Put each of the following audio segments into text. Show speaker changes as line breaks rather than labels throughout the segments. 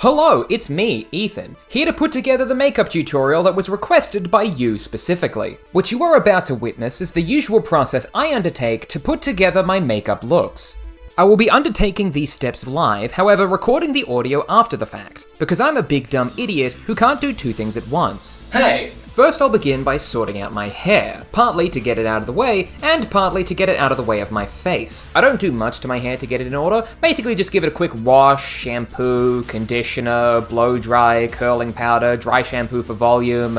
Hello, it's me, Ethan, here to put together the makeup tutorial that was requested by you specifically. What you are about to witness is the usual process I undertake to put together my makeup looks. I will be undertaking these steps live, however recording the audio after the fact, because I'm a big dumb idiot who can't do two things at once. Hey! First I'll begin by sorting out my hair, partly to get it out of the way, and partly to get it out of the way of my face. I don't do much to my hair to get it in order, basically just give it a quick wash, shampoo, conditioner, blow dry, curling powder, dry shampoo for volume,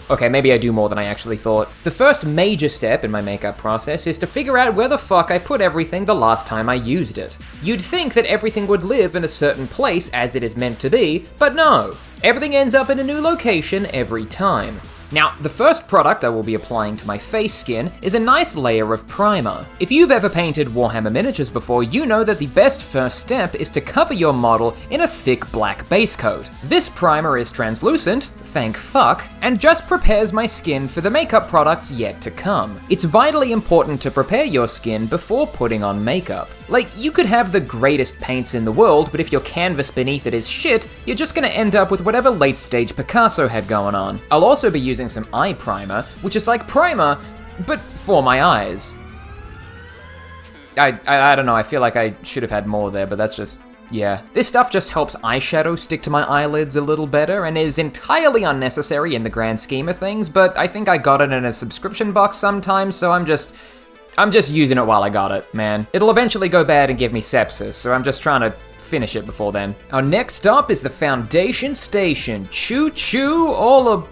Okay, maybe I do more than I actually thought. The first major step in my makeup process is to figure out where the fuck I put everything the last time I used it. You'd think that everything would live in a certain place as it is meant to be, but no. Everything ends up in a new location every time. Now, the first product I will be applying to my face skin is a nice layer of primer. If you've ever painted Warhammer miniatures before, you know that the best first step is to cover your model in a thick black base coat. This primer is translucent, thank fuck, and just prepares my skin for the makeup products yet to come. It's vitally important to prepare your skin before putting on makeup. Like, you could have the greatest paints in the world, but if your canvas beneath it is shit, you're just gonna end up with whatever late stage Picasso had going on. I'll also be using some eye primer, which is like primer, but for my eyes. I don't know, I feel like I should have had more there, but that's just, yeah. This stuff just helps eyeshadow stick to my eyelids a little better and is entirely unnecessary in the grand scheme of things, but I think I got it in a subscription box sometime, so I'm just using it while I got it, man. It'll eventually go bad and give me sepsis, so I'm just trying to finish it before then. Our next stop is the foundation station. Choo-choo,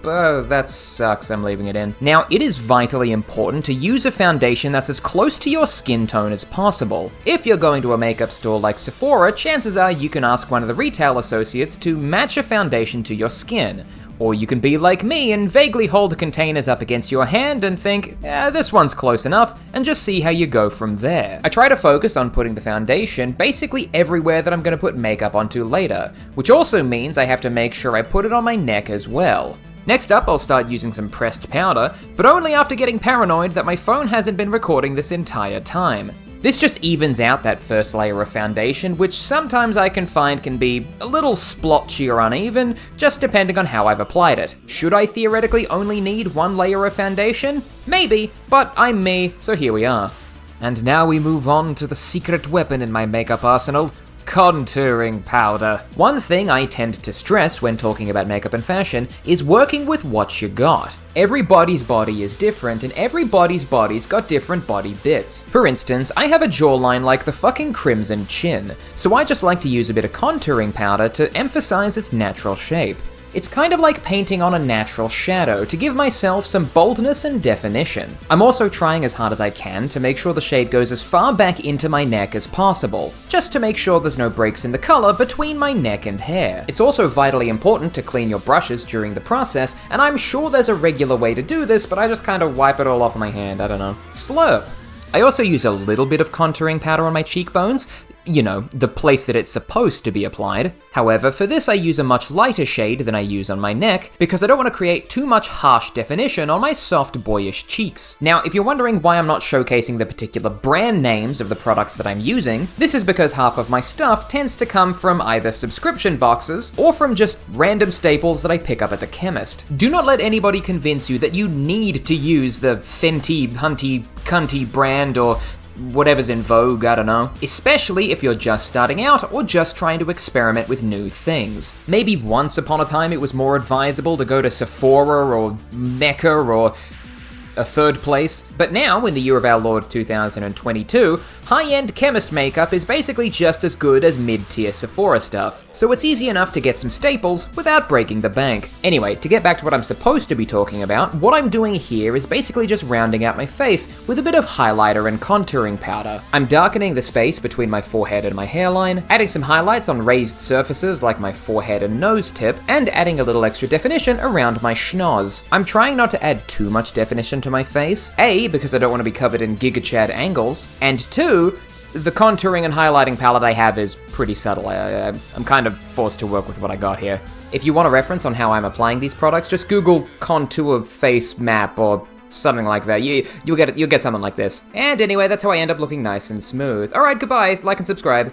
that sucks, I'm leaving it in. Now, it is vitally important to use a foundation that's as close to your skin tone as possible. If you're going to a makeup store like Sephora, chances are you can ask one of the retail associates to match a foundation to your skin. Or you can be like me and vaguely hold the containers up against your hand and think, this one's close enough, and just see how you go from there. I try to focus on putting the foundation basically everywhere that I'm gonna put makeup onto later, which also means I have to make sure I put it on my neck as well. Next up, I'll start using some pressed powder, but only after getting paranoid that my phone hasn't been recording this entire time. This just evens out that first layer of foundation, which sometimes I can find can be a little splotchy or uneven, just depending on how I've applied it. Should I theoretically only need one layer of foundation? Maybe, but I'm me, so here we are. And now we move on to the secret weapon in my makeup arsenal, contouring powder. One thing I tend to stress when talking about makeup and fashion is working with what you got. Everybody's body is different, and everybody's body's got different body bits. For instance, I have a jawline like the fucking Crimson Chin, so I just like to use a bit of contouring powder to emphasize its natural shape. It's kind of like painting on a natural shadow to give myself some boldness and definition. I'm also trying as hard as I can to make sure the shade goes as far back into my neck as possible, just to make sure there's no breaks in the color between my neck and hair. It's also vitally important to clean your brushes during the process, and I'm sure there's a regular way to do this, but I just kind of wipe it all off my hand, I don't know. Slurp. I also use a little bit of contouring powder on my cheekbones, you know, the place that it's supposed to be applied. However, for this I use a much lighter shade than I use on my neck, because I don't want to create too much harsh definition on my soft boyish cheeks. Now, if you're wondering why I'm not showcasing the particular brand names of the products that I'm using, this is because half of my stuff tends to come from either subscription boxes, or from just random staples that I pick up at the chemist. Do not let anybody convince you that you need to use the Fenty, Hunty, Cunty brand, or whatever's in vogue, I don't know. Especially if you're just starting out or just trying to experiment with new things. Maybe once upon a time it was more advisable to go to Sephora or Mecca or a third place, but now, in the year of our Lord 2022, high-end chemist makeup is basically just as good as mid-tier Sephora stuff, so it's easy enough to get some staples without breaking the bank. Anyway, to get back to what I'm supposed to be talking about, what I'm doing here is basically just rounding out my face with a bit of highlighter and contouring powder. I'm darkening the space between my forehead and my hairline, adding some highlights on raised surfaces like my forehead and nose tip, and adding a little extra definition around my schnoz. I'm trying not to add too much definition to my face, A, because I don't want to be covered in Giga Chad angles, and 2, the contouring and highlighting palette I have is pretty subtle. I'm kind of forced to work with what I got here. If you want a reference on how I'm applying these products, just Google contour face map or something like that. You'll get something like this. And anyway, that's how I end up looking nice and smooth. Alright, goodbye, like and subscribe.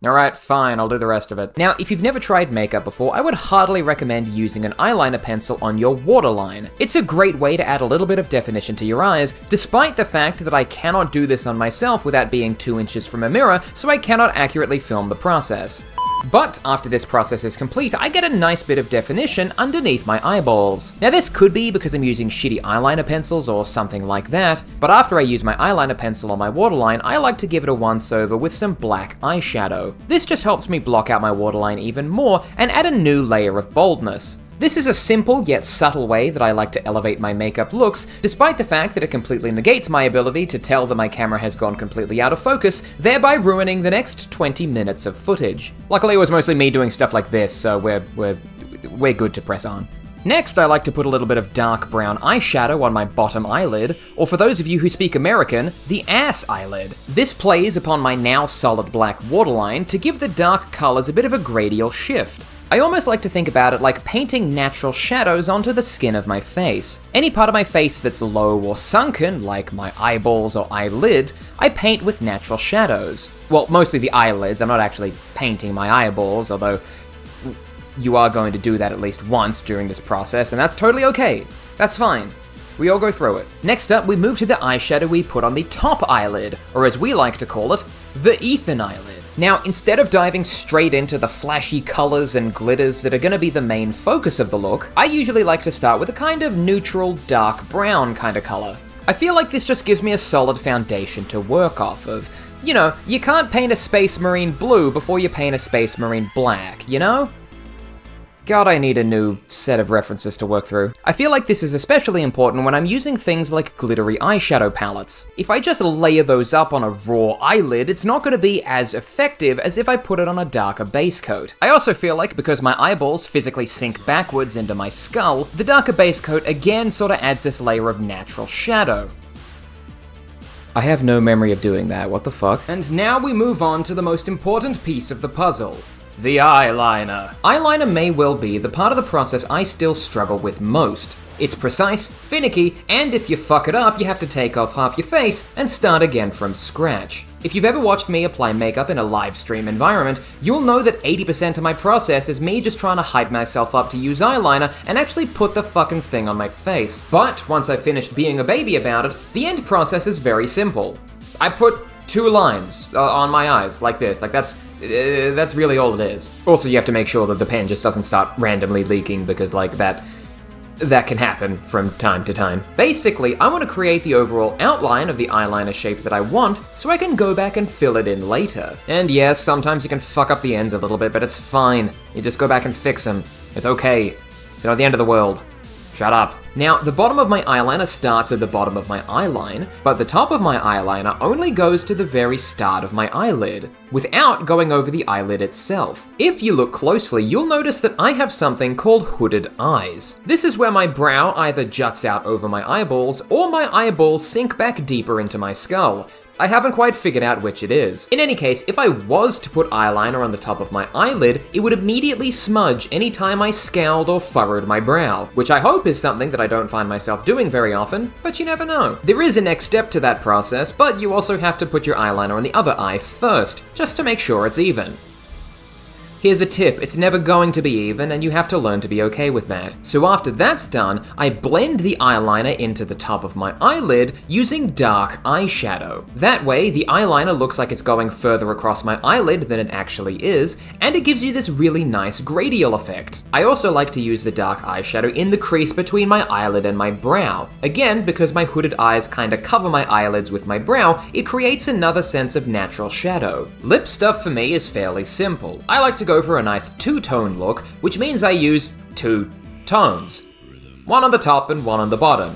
Alright, fine, I'll do the rest of it. Now, if you've never tried makeup before, I would heartily recommend using an eyeliner pencil on your waterline. It's a great way to add a little bit of definition to your eyes, despite the fact that I cannot do this on myself without being 2 inches from a mirror, so I cannot accurately film the process. But after this process is complete, I get a nice bit of definition underneath my eyeballs. Now this could be because I'm using shitty eyeliner pencils or something like that, but after I use my eyeliner pencil on my waterline, I like to give it a once over with some black eyeshadow. This just helps me block out my waterline even more and add a new layer of boldness. This is a simple yet subtle way that I like to elevate my makeup looks, despite the fact that it completely negates my ability to tell that my camera has gone completely out of focus, thereby ruining the next 20 minutes of footage. Luckily it was mostly me doing stuff like this, so we're good to press on. Next, I like to put a little bit of dark brown eyeshadow on my bottom eyelid, or for those of you who speak American, the ass eyelid. This plays upon my now solid black waterline to give the dark colors a bit of a gradial shift. I almost like to think about it like painting natural shadows onto the skin of my face. Any part of my face that's low or sunken, like my eyeballs or eyelid, I paint with natural shadows. Well, mostly the eyelids. I'm not actually painting my eyeballs, although you are going to do that at least once during this process, and that's totally okay. That's fine. We all go through it. Next up, we move to the eyeshadow we put on the top eyelid, or as we like to call it, the Ethan eyelid. Now, instead of diving straight into the flashy colors and glitters that are going to be the main focus of the look, I usually like to start with a kind of neutral, dark brown kind of color. I feel like this just gives me a solid foundation to work off of. You know, you can't paint a Space Marine blue before you paint a Space Marine black, you know? God, I need a new set of references to work through. I feel like this is especially important when I'm using things like glittery eyeshadow palettes. If I just layer those up on a raw eyelid, it's not going to be as effective as if I put it on a darker base coat. I also feel like because my eyeballs physically sink backwards into my skull, the darker base coat again sort of adds this layer of natural shadow. I have no memory of doing that, what the fuck? And now we move on to the most important piece of the puzzle. The eyeliner. Eyeliner may well be the part of the process I still struggle with most. It's precise, finicky, and if you fuck it up, you have to take off half your face and start again from scratch. If you've ever watched me apply makeup in a live stream environment, you'll know that 80% of my process is me just trying to hype myself up to use eyeliner and actually put the fucking thing on my face. But once I've finished being a baby about it, the end process is very simple. I put 2 lines on my eyes, like this, that's really all it is. Also, you have to make sure that the pen just doesn't start randomly leaking because, like, that can happen from time to time. Basically, I want to create the overall outline of the eyeliner shape that I want so I can go back and fill it in later. And yes, sometimes you can fuck up the ends a little bit, but it's fine. You just go back and fix them. It's okay. It's not the end of the world. Shut up. Now, the bottom of my eyeliner starts at the bottom of my eyeline, but the top of my eyeliner only goes to the very start of my eyelid, without going over the eyelid itself. If you look closely, you'll notice that I have something called hooded eyes. This is where my brow either juts out over my eyeballs, or my eyeballs sink back deeper into my skull. I haven't quite figured out which it is. In any case, if I was to put eyeliner on the top of my eyelid, it would immediately smudge anytime I scowled or furrowed my brow, which I hope is something that I don't find myself doing very often, but you never know. There is a next step to that process, but you also have to put your eyeliner on the other eye first, just to make sure it's even. Here's a tip, it's never going to be even, and you have to learn to be okay with that. So after that's done, I blend the eyeliner into the top of my eyelid using dark eyeshadow. That way, the eyeliner looks like it's going further across my eyelid than it actually is, and it gives you this really nice gradial effect. I also like to use the dark eyeshadow in the crease between my eyelid and my brow. Again, because my hooded eyes kinda cover my eyelids with my brow, it creates another sense of natural shadow. Lip stuff for me is fairly simple. I like to go for a nice 2-tone look, which means I use 2 tones. One on the top and one on the bottom.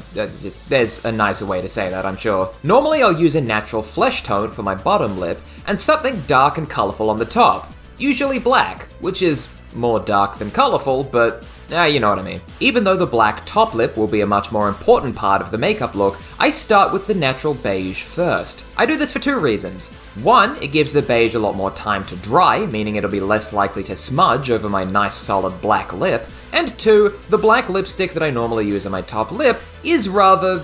There's a nicer way to say that, I'm sure. Normally I'll use a natural flesh tone for my bottom lip, and something dark and colorful on the top. Usually black, which is more dark than colorful, but you know what I mean. Even though the black top lip will be a much more important part of the makeup look, I start with the natural beige first. I do this for 2 reasons. 1, it gives the beige a lot more time to dry, meaning it'll be less likely to smudge over my nice solid black lip. And 2, the black lipstick that I normally use on my top lip is rather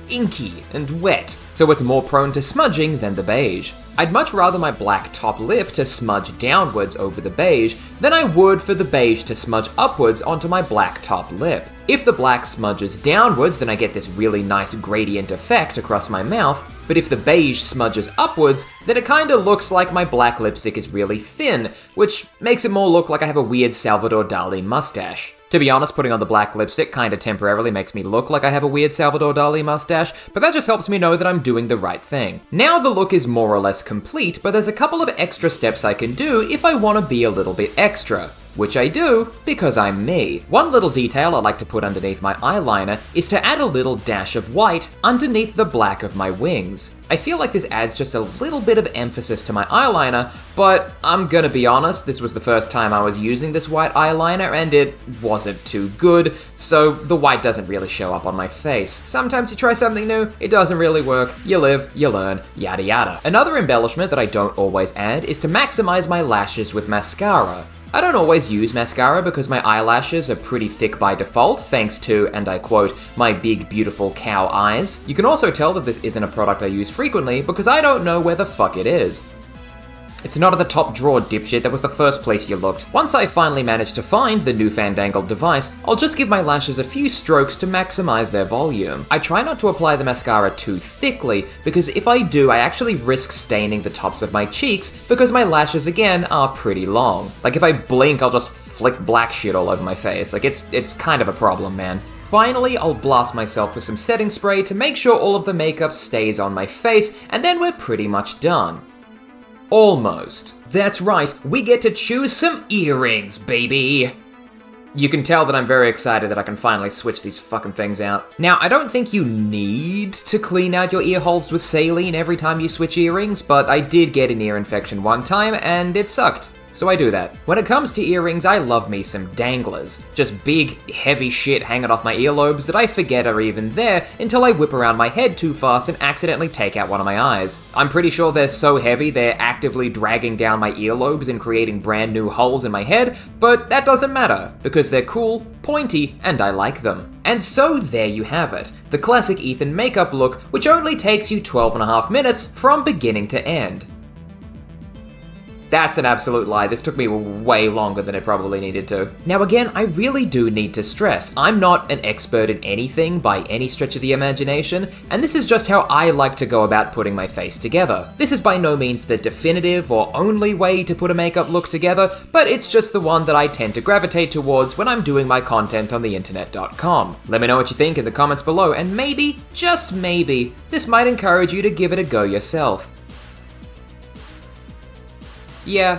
inky and wet. so it's more prone to smudging than the beige. I'd much rather my black top lip to smudge downwards over the beige than I would for the beige to smudge upwards onto my black top lip. If the black smudges downwards, then I get this really nice gradient effect across my mouth, but if the beige smudges upwards, then it kinda looks like my black lipstick is really thin, which makes it more look like I have a weird Salvador Dali mustache. To be honest, putting on the black lipstick kinda temporarily makes me look like I have a weird Salvador Dali mustache, but that just helps me know that I'm doing the right thing. Now the look is more or less complete, but there's a couple of extra steps I can do if I want to be a little bit extra. Which I do, because I'm me. One little detail I like to put underneath my eyeliner is to add a little dash of white underneath the black of my wings. I feel like this adds just a little bit of emphasis to my eyeliner, but I'm gonna be honest, this was the first time I was using this white eyeliner and it wasn't too good, so the white doesn't really show up on my face. Sometimes you try something new, it doesn't really work, you live, you learn, yada yada. Another embellishment that I don't always add is to maximize my lashes with mascara. I don't always use mascara because my eyelashes are pretty thick by default, thanks to, and I quote, my big beautiful cow eyes. You can also tell that this isn't a product I use frequently because I don't know where the fuck it is. It's not in the top drawer, dipshit, that was the first place you looked. Once I finally manage to find the new fandangled device, I'll just give my lashes a few strokes to maximize their volume. I try not to apply the mascara too thickly, because if I do, I actually risk staining the tops of my cheeks, because my lashes, again, are pretty long. Like, if I blink, I'll just flick black shit all over my face. Like, it's kind of a problem, man. Finally, I'll blast myself with some setting spray to make sure all of the makeup stays on my face, and then we're pretty much done. Almost. That's right, we get to choose some earrings, baby! You can tell that I'm very excited that I can finally switch these fucking things out. Now, I don't think you need to clean out your ear holes with saline every time you switch earrings, but I did get an ear infection one time and it sucked. So I do that. When it comes to earrings, I love me some danglers. Just big, heavy shit hanging off my earlobes that I forget are even there until I whip around my head too fast and accidentally take out one of my eyes. I'm pretty sure they're so heavy they're actively dragging down my earlobes and creating brand new holes in my head, but that doesn't matter, because they're cool, pointy, and I like them. And so there you have it, the classic Ethan makeup look, which only takes you 12.5 minutes from beginning to end. That's an absolute lie. This took me way longer than it probably needed to. Now again, I really do need to stress, I'm not an expert in anything by any stretch of the imagination, and this is just how I like to go about putting my face together. This is by no means the definitive or only way to put a makeup look together, but it's just the one that I tend to gravitate towards when I'm doing my content on the internet.com. Let me know what you think in the comments below, and maybe, just maybe, this might encourage you to give it a go yourself. Yeah,